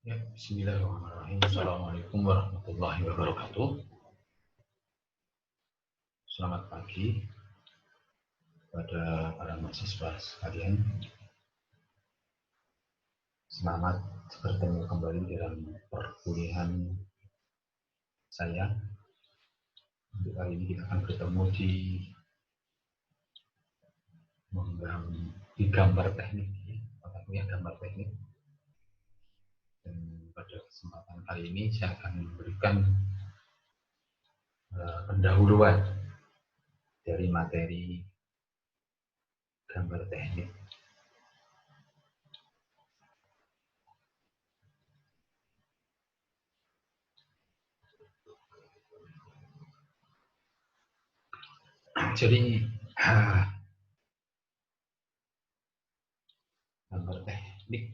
Ya, bismillahirrahmanirrahim. Assalamualaikum warahmatullahi wabarakatuh. Selamat pagi pada para mahasiswa sekalian. Selamat bertemu kembali dalam perkuliahan saya. Untuk kali ini kita akan bertemu di gambar teknik, mata kuliah gambar teknik. Dan pada kesempatan kali ini saya akan memberikan pendahuluan dari materi gambar teknik. Jadi gambar teknik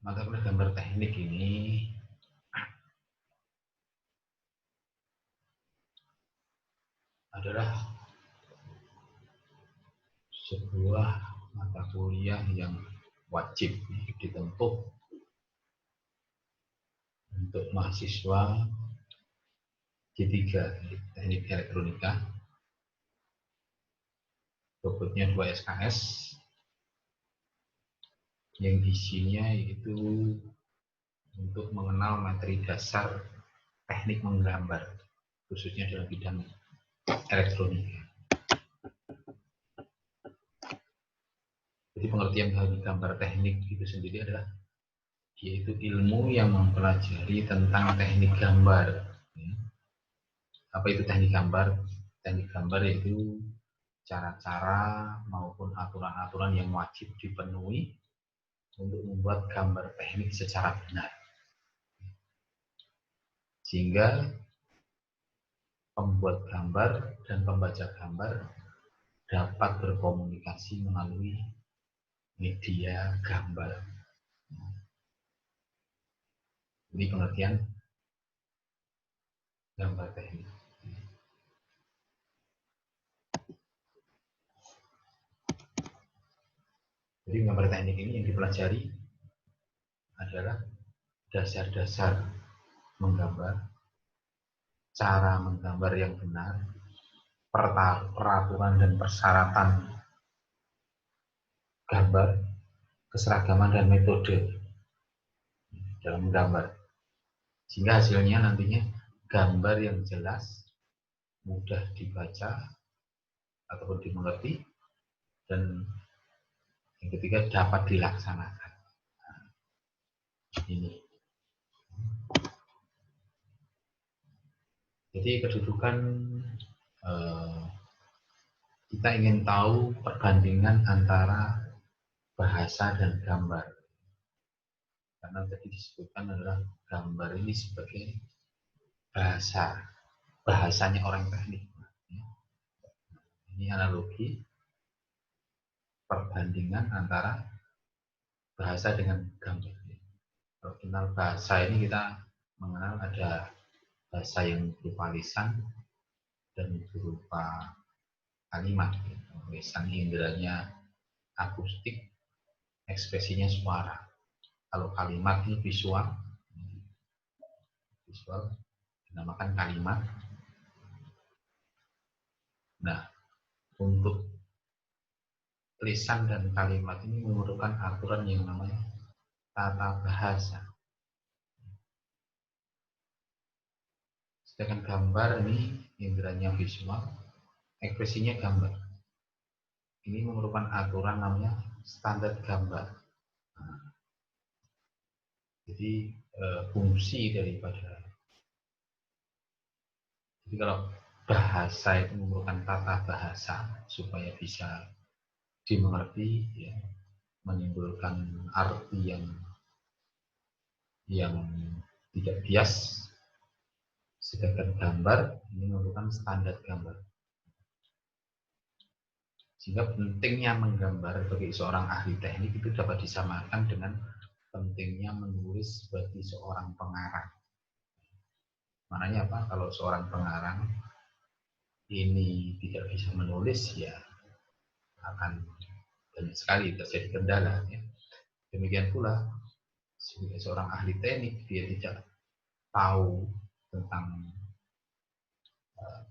mata kuliah gambar teknik ini adalah sebuah mata kuliah yang wajib ditempuh untuk mahasiswa D3 Teknik Elektronika, bobotnya 2 SKS, yang isinya yaitu untuk mengenal materi dasar teknik menggambar, khususnya dalam bidang elektronika. Jadi pengertian dari gambar teknik itu sendiri adalah yaitu ilmu yang mempelajari tentang teknik gambar. Apa itu teknik gambar? Teknik gambar yaitu cara-cara maupun aturan-aturan yang wajib dipenuhi untuk membuat gambar teknik secara benar. Sehingga pembuat gambar dan pembaca gambar dapat berkomunikasi melalui media gambar. Ini pengertian gambar teknik. Jadi gambar teknik ini yang dipelajari adalah dasar-dasar menggambar, cara menggambar yang benar, peraturan dan persyaratan gambar, keseragaman dan metode dalam menggambar. Sehingga hasilnya nantinya gambar yang jelas, mudah dibaca ataupun dimengerti, dan yang ketiga dapat dilaksanakan. Ini. Jadi kedudukan kita ingin tahu perbandingan antara bahasa dan gambar. Karena tadi disebutkan adalah gambar ini sebagai bahasanya orang teknik. Ini analogi perbandingan antara bahasa dengan gambar. Kalau kenal bahasa ini kita mengenal ada bahasa yang berupa lisan dan berupa kalimat. Lisan inderanya akustik, ekspresinya suara. Kalau kalimat ini visual dinamakan kalimat. Nah, untuk lisan dan kalimat ini memerlukan aturan yang namanya tata bahasa. Sedangkan gambar ini inderanya visual, ekspresinya gambar. Ini memerlukan aturan namanya standar gambar. Nah, jadi fungsi daripada, jadi kalau bahasa itu memerlukan tata bahasa supaya bisa dimengerti, ya, menimbulkan arti yang tidak bias. Sedangkan gambar ini memerlukan standar gambar. Sehingga pentingnya menggambar bagi seorang ahli teknik itu dapat disamakan dengan pentingnya menulis bagi seorang pengarang. Maknanya apa? Kalau seorang pengarang ini tidak bisa menulis, ya akan banyak sekali terjadi kendala. Ya. Demikian pula sebagai seorang ahli teknik, dia tidak tahu tentang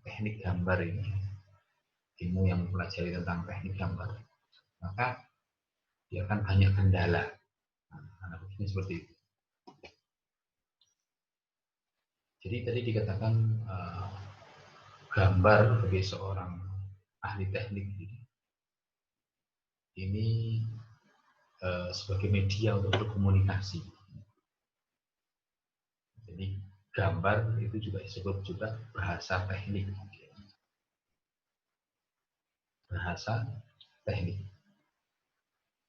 teknik gambar ini, ilmu yang mempelajari tentang teknik gambar, maka dia akan banyak kendala. Analoginya seperti itu. Jadi tadi dikatakan gambar bagi seorang ahli teknik ini sebagai media untuk berkomunikasi. Jadi gambar itu juga disebut juga bahasa teknik. Bahasa teknik.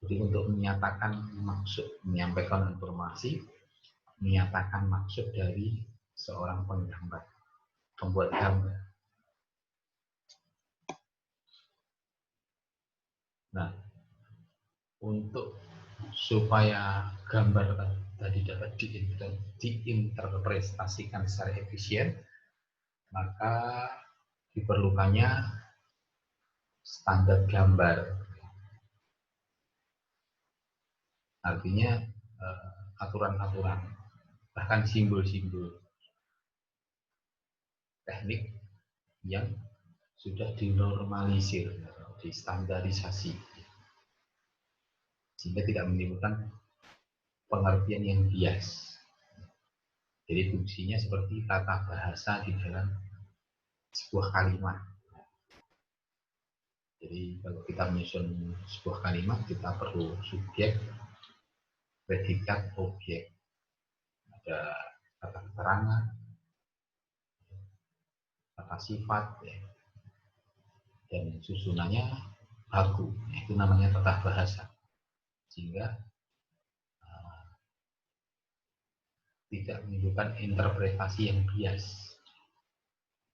Jadi untuk menyatakan maksud, menyampaikan informasi, menyatakan maksud dari seorang penggambar, pembuat gambar. Nah, untuk supaya gambar tadi dapat diinterpretasikan secara efisien, maka diperlukannya standar gambar. Artinya aturan-aturan, bahkan simbol-simbol teknik yang sudah dinormalisir, distandarisasi, sehingga tidak menimbulkan pengertian yang bias. Jadi fungsinya seperti tata bahasa di dalam sebuah kalimat. Jadi kalau kita menyusun sebuah kalimat, kita perlu subjek, predikat, objek. Ada kata keterangan, kata sifat, ya. Dan susunannya baku. Itu namanya tata bahasa. Sehingga tidak menimbulkan interpretasi yang bias.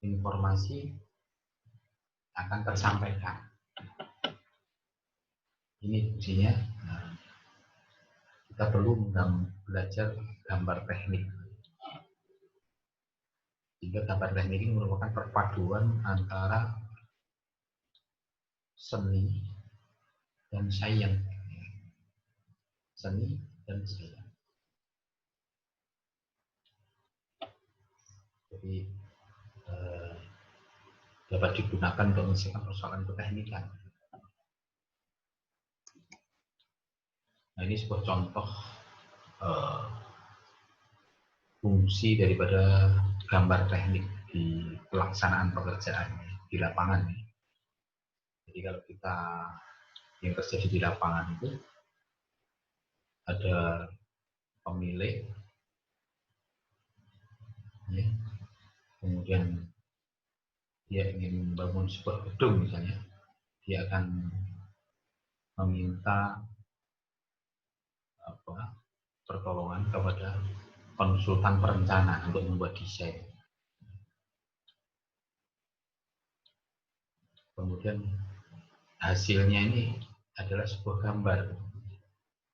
Informasi akan tersampaikan. Ini fungsinya. Kita perlu belajar gambar teknik. Sehingga gambar teknik ini merupakan perpaduan antara seni dan sains. Seni dan sains. Jadi dapat digunakan untuk menyelesaikan persoalan keteknikan. Nah, ini sebuah contoh fungsi daripada gambar teknik di pelaksanaan pekerjaan di lapangan. Jadi kalau kita yang terjadi di lapangan itu ada pemilik, ya, kemudian dia ingin membangun sebuah gedung misalnya, dia akan meminta pertolongan kepada konsultan perencana untuk membuat desain. Kemudian hasilnya ini adalah sebuah gambar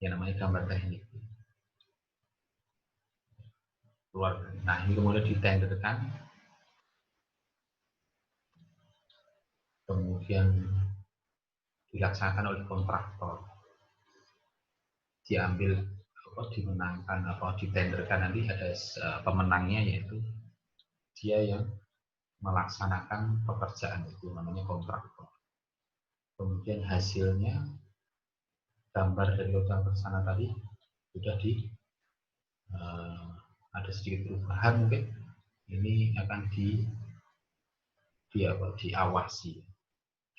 yang namanya gambar teknik. Nah, ini kemudian ditenderkan, kemudian dilaksanakan oleh kontraktor, diambil dimenangkan ditenderkan, nanti ada pemenangnya, yaitu dia yang melaksanakan pekerjaan itu, namanya kontraktor. Kemudian hasilnya gambar dari kontraktor sana tadi sudah ada sedikit perubahan, mungkin ini akan diawasi,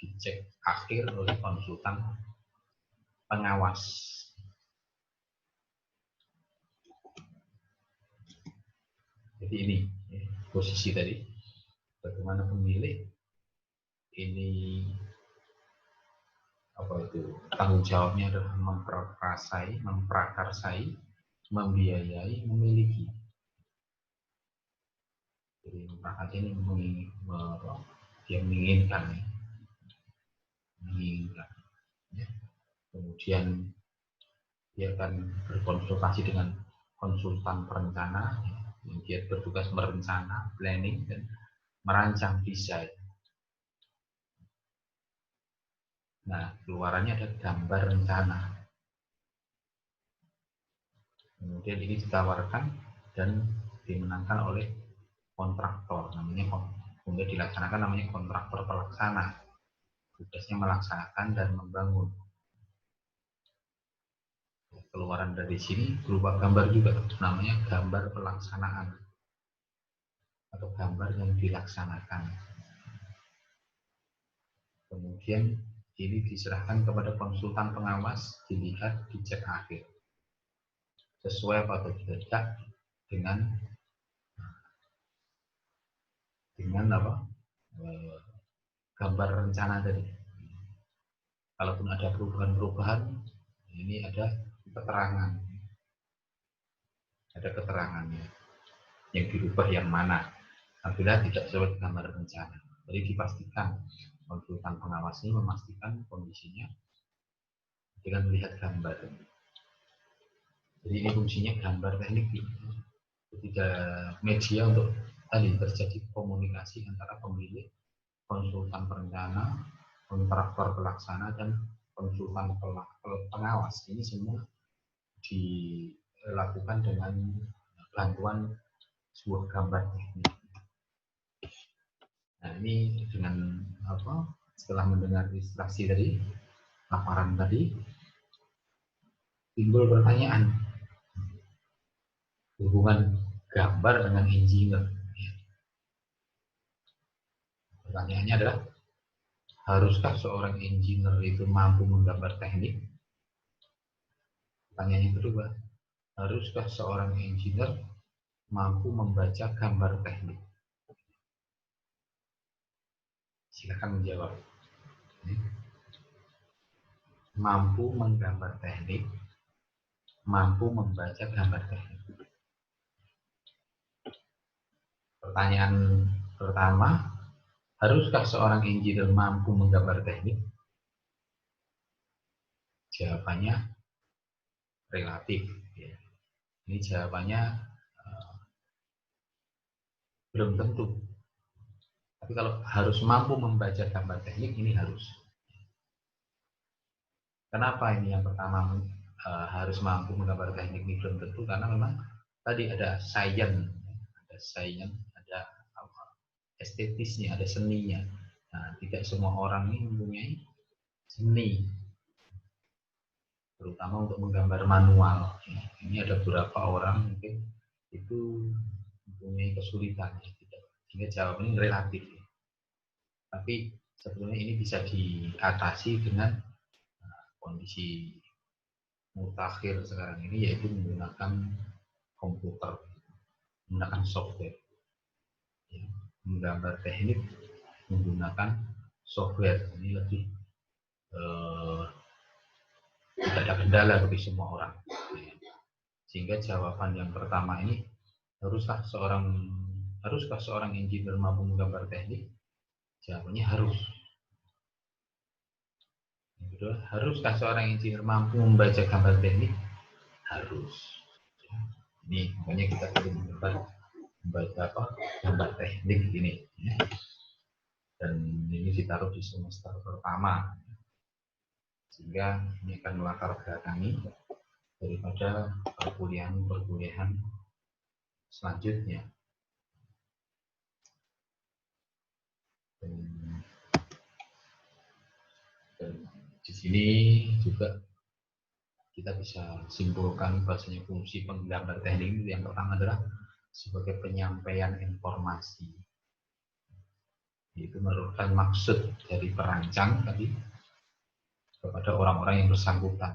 dicek akhir oleh konsultan pengawas. Jadi ini posisi tadi, bagaimana pemilik ini tanggung jawabnya adalah memprakarsai, membiayai, memiliki. Jadi memprakarsai ini dia menginginkan. Ya. Kemudian dia akan berkonsultasi dengan konsultan perencana, yang dia bertugas merencana, planning, dan merancang desain. Nah, keluarannya ada gambar rencana. Kemudian ini ditawarkan dan dimenangkan oleh kontraktor, kemudian dilaksanakan namanya kontraktor pelaksana. Tugasnya melaksanakan dan membangun. Keluaran dari sini berupa gambar juga, namanya gambar pelaksanaan atau gambar yang dilaksanakan. Kemudian ini diserahkan kepada konsultan pengawas, dilihat, dicek akhir sesuai atau tidak dengan apa gambar rencana tadi. Kalaupun ada perubahan-perubahan, ini ada keterangannya yang dirubah yang mana apabila tidak sesuai gambar rencana. Jadi dipastikan konsultan pengawas ini memastikan kondisinya dengan melihat gambar. Jadi ini fungsinya gambar teknik, ketiga media untuk tadi terjadi komunikasi antara pemilik, konsultan perencana, kontraktor pelaksana, dan konsultan pengawas. Ini semua dilakukan dengan bantuan sebuah gambar teknik. Nah, ini dengan setelah mendengar ilustrasi dari paparan tadi, timbul pertanyaan hubungan gambar dengan engineer. Pertanyaannya adalah, haruskah seorang engineer itu mampu menggambar teknik? Pertanyaan yang kedua, haruskah seorang engineer mampu membaca gambar teknik? Silakan menjawab. Mampu menggambar teknik, mampu membaca gambar teknik. Pertanyaan pertama, haruskah seorang engineer mampu menggambar teknik? Jawabannya relatif. Ini jawabannya belum tentu. Tapi kalau harus mampu membaca gambar teknik, ini harus. Kenapa ini yang pertama harus mampu menggambar teknik ini belum tentu? Karena memang tadi ada science, ada estetisnya, ada seninya. Nah, tidak semua orang ini mempunyai seni, terutama untuk menggambar manual. Ini ada beberapa orang mungkin itu mempunyai kesulitan, sehingga jawabannya relatif. Tapi sebetulnya ini bisa diatasi dengan kondisi mutakhir sekarang ini, yaitu menggunakan komputer, menggunakan software. Menggambar teknik menggunakan software ini lebih tidak ada kendala bagi semua orang. Sehingga jawaban yang pertama ini, haruskah seorang engineer mampu menggambar teknik? Jawabannya harus. Yang kedua, haruskah seorang engineer mampu membaca gambar teknik? Harus. Ini makanya kita perlu membaca gambar teknik ini. Dan ini ditaruh di semester pertama, sehingga ini akan melatar belakangi daripada perkuliahan selanjutnya. Dan di sini juga kita bisa simpulkan bahasanya fungsi penggambar teknik itu yang pertama adalah sebagai penyampaian informasi. Itu merupakan maksud dari perancang tadi kepada orang-orang yang bersangkutan,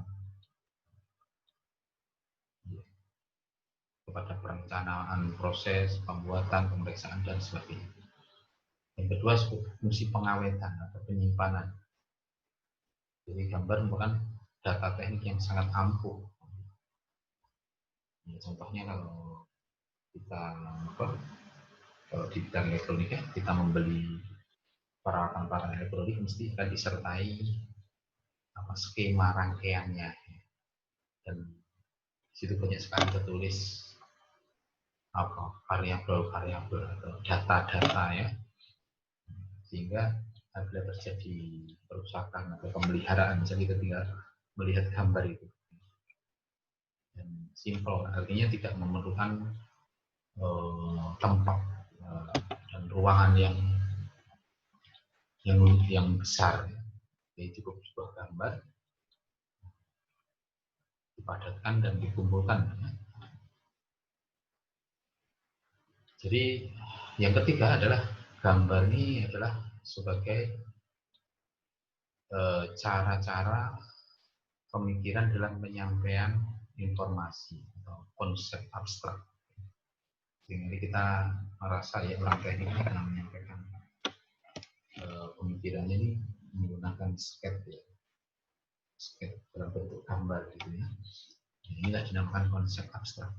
kepada perencanaan proses, pembuatan, pemeriksaan, dan sebagainya. Yang kedua, fungsi pengawetan atau penyimpanan. Jadi gambar merupakan data teknik yang sangat ampuh. Ya, contohnya kalau kita kalau di bidang elektronika, kita membeli peralatan elektronik mesti akan disertai skema rangkaiannya, dan di situ banyak sekali tertulis variabel-variabel atau data-data, ya, sehingga apabila terjadi perusakan atau pemeliharaan, misalnya kita tinggal melihat gambar itu. Dan simple, artinya tidak memerlukan tempat dan ruangan yang besar. Jadi cukup sebuah gambar dipadatkan dan dikumpulkan. Jadi yang ketiga adalah gambar ini adalah sebagai cara-cara pemikiran dalam penyampaian informasi atau konsep abstrak. Sehingga kita merasa ya orang teknik dalam menyampaikan pemikirannya ini menggunakan sketch ya, sketch dalam bentuk gambar gitu ya. Inilah dinamakan konsep abstrak.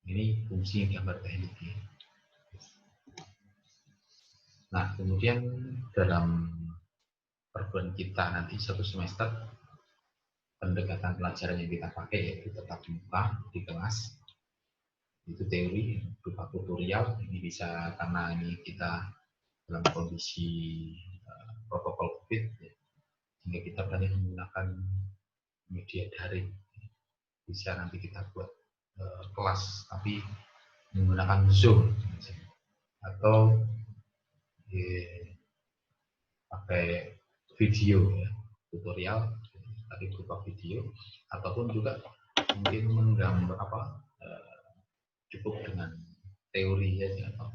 Ini fungsi gambar teknik. Nah, kemudian dalam perguruan kita nanti satu semester, pendekatan pelajaran yang kita pakai yaitu tetap muka di kelas. Itu teori berupa tutorial. Ini bisa karena ini kita dalam kondisi protokol COVID, ya, sehingga kita banyak menggunakan media daring. Bisa nanti kita buat kelas, tapi menggunakan Zoom atau pakai video ya, tutorial tapi berupa video, ataupun juga mungkin menggambar cukup dengan teori ya, atau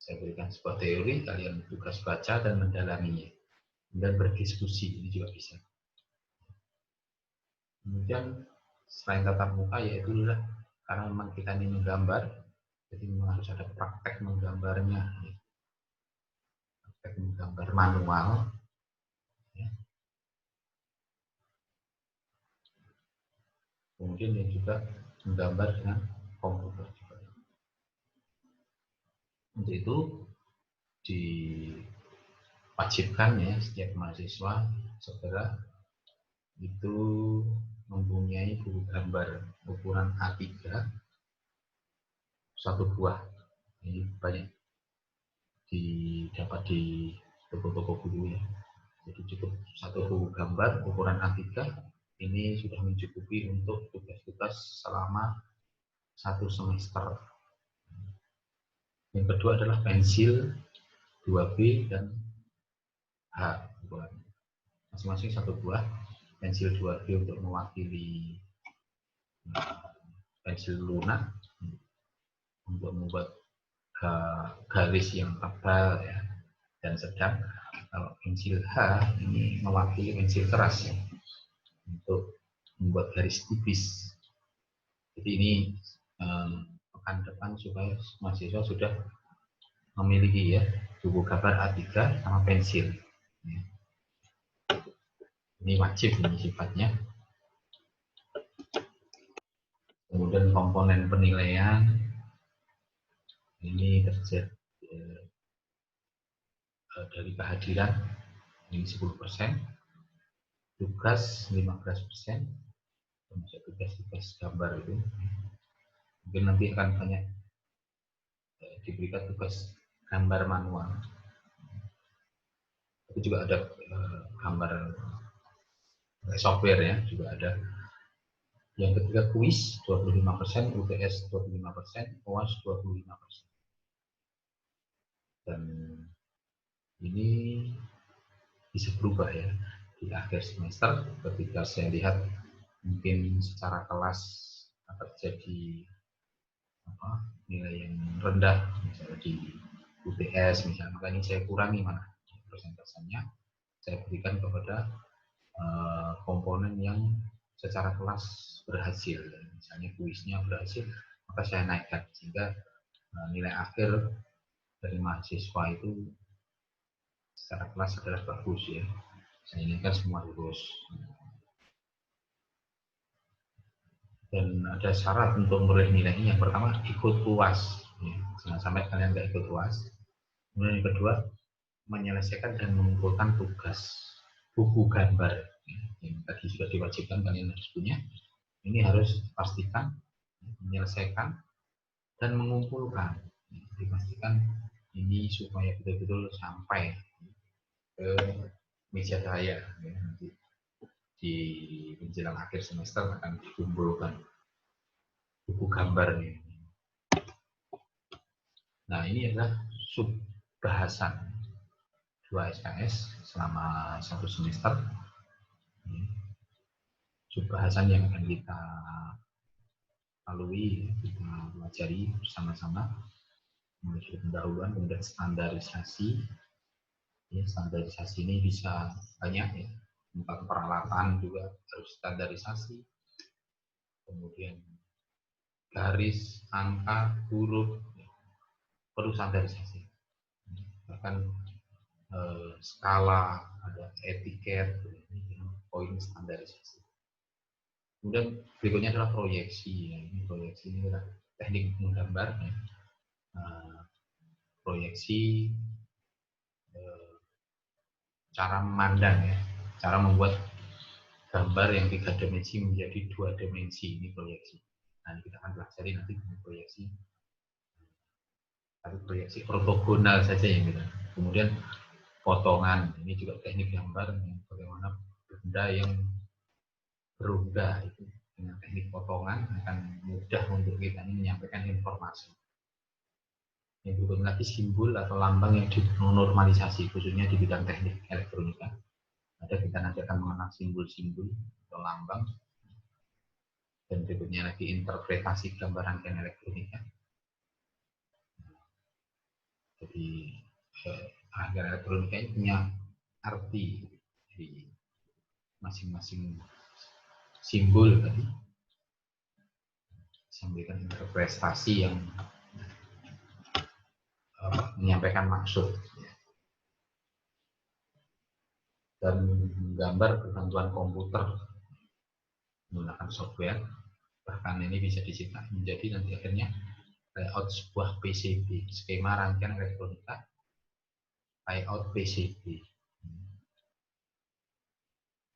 saya berikan sebuah teori, kalian tugas baca dan mendalaminya dan berdiskusi, ini juga bisa. Kemudian selain tatap muka yaitu adalah karena memang kita ini menggambar, jadi memang harus ada praktek menggambarnya, praktek menggambar manual ya. Kemudian yang juga menggambar dengan komputer juga. Untuk itu diwajibkan ya setiap mahasiswa segera itu mempunyai buku gambar ukuran A3 satu buah. Ini banyak didapat di toko-toko buku ya. Jadi cukup satu buku gambar ukuran A3 ini sudah mencukupi untuk tugas-tugas selama satu semester. Yang kedua adalah pensil 2B dan H ukurannya. Masing-masing satu buah. Pensil 2B untuk mewakili pensil lunak untuk membuat garis yang tebal ya, dan sedang. Kalau pensil H ini mewakili pensil keras ya, untuk membuat garis tipis. Jadi ini pekan depan supaya mahasiswa sudah memiliki ya buku gambar A3 sama pensil. Ya. Ini wajib ini sifatnya. Kemudian komponen penilaian ini terjadi dari kehadiran ini 10%, tugas 15%, termasuk tugas-tugas gambar itu. Mungkin nanti akan banyak diberikan tugas gambar manual. Itu juga ada gambar software ya, juga ada. Yang ketiga kuis 25%, UTS 25%, UAS 25%. Dan ini bisa berubah ya di akhir semester ketika saya lihat mungkin secara kelas terjadi nilai yang rendah, misalnya di UTS misalnya, maka ini saya kurangi mana persentasenya, saya berikan kepada komponen yang secara kelas berhasil, misalnya kuisnya berhasil, maka saya naikkan sehingga nilai akhir dari mahasiswa itu secara kelas adalah bagus ya. Saya inginkan semua lulus. Dan ada syarat untuk meraih nilainya. Yang pertama ikut UAS, ya. Jangan sampai kalian nggak ikut UAS. Kemudian yang kedua menyelesaikan dan mengumpulkan tugas buku gambar ya, yang tadi sudah diwajibkan kalian harus punya. Ini harus pastikan menyelesaikan dan mengumpulkan. Ya, dipastikan ini supaya betul-betul sampai ke meja saya. Ya, nanti di menjelang akhir semester akan dikumpulkan buku gambar nih. Nah, ini adalah sub bahasan 2 SKS selama 1 semester. Sub bahasan yang akan kita lalui, kita pelajari bersama-sama, mulai dari pendahuluan, kemudian standarisasi. Ya, standarisasi ini bisa banyak ya, tentang peralatan juga harus standarisasi, kemudian garis, angka, huruf, ya, perlu standarisasi. Bahkan skala, ada etiket, poin standarisasi. Kemudian berikutnya adalah proyeksi. Ya. Ini proyeksi ini adalah teknik menggambar. Ya. Proyeksi cara memandang, ya. Cara membuat gambar yang 3 dimensi menjadi 2 dimensi. Ini proyeksi. Nah, kita akan pelajari nanti proyeksi. Tapi proyeksi ortogonal saja yang kita. Kemudian potongan. Ini juga teknik gambar. Bagaimana benda yang berubah itu dengan teknik potongan akan mudah untuk kita menyampaikan informasi. Yang berikutnya lagi simbol atau lambang yang dinormalisasi, khususnya di bidang teknik elektronika. Ada kita nanti akan mengenal simbol-simbol atau lambang. Dan berikutnya lagi interpretasi gambar rangkaian elektronika. Jadi rangkaian elektronika ini punya arti di masing-masing simbol tadi. Sampaikan interpretasi yang menyampaikan maksud dan menggambar berbantuan komputer menggunakan software, bahkan ini bisa dicetak menjadi nanti akhirnya layout sebuah PCB, skema rangkaian elektronika layout PCB.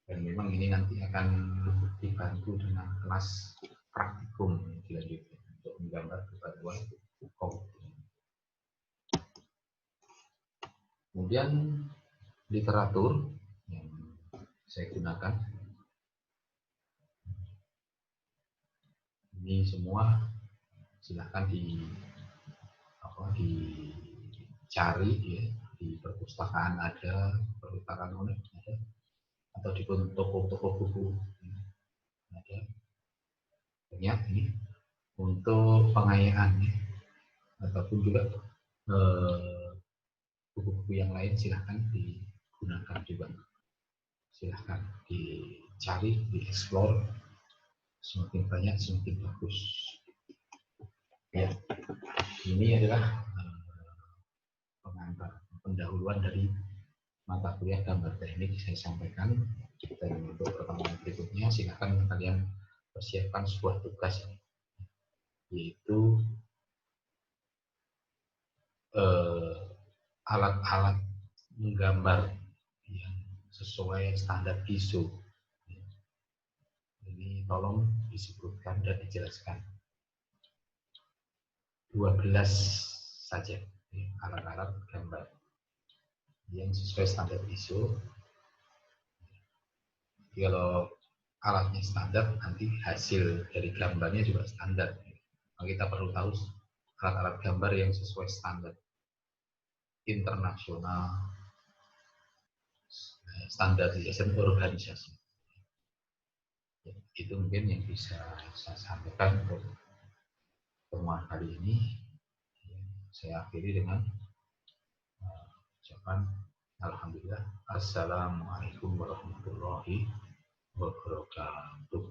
Dan memang ini nanti akan dibantu dengan kelas praktikum dilanjutkan untuk menggambar berbantuan komputer. Kemudian literatur yang saya gunakan ini semua silahkan dicari ya, di perpustakaan ada, perpustakaan online ada, atau di toko-toko buku ada banyak ini untuk pengayaan ya, ataupun juga buku-buku yang lain silahkan digunakan juga, silahkan dicari, dieksplor, semakin banyak semakin bagus ya. Ini adalah pengantar pendahuluan dari mata kuliah gambar teknik saya sampaikan, dan untuk pertemuan berikutnya silahkan kalian persiapkan sebuah tugas yaitu alat-alat menggambar yang sesuai standar ISO. Ini tolong disebutkan dan dijelaskan. 12 saja alat-alat gambar yang sesuai standar ISO. Jadi kalau alatnya standar, nanti hasil dari gambarnya juga standar. Nah, kita perlu tahu alat-alat gambar yang sesuai standar internasional, standarisasi organisasi. Itu mungkin yang bisa saya sampaikan untuk pertemuan kali ini. Saya akhiri dengan ucapan alhamdulillah. Assalamualaikum warahmatullahi wabarakatuh.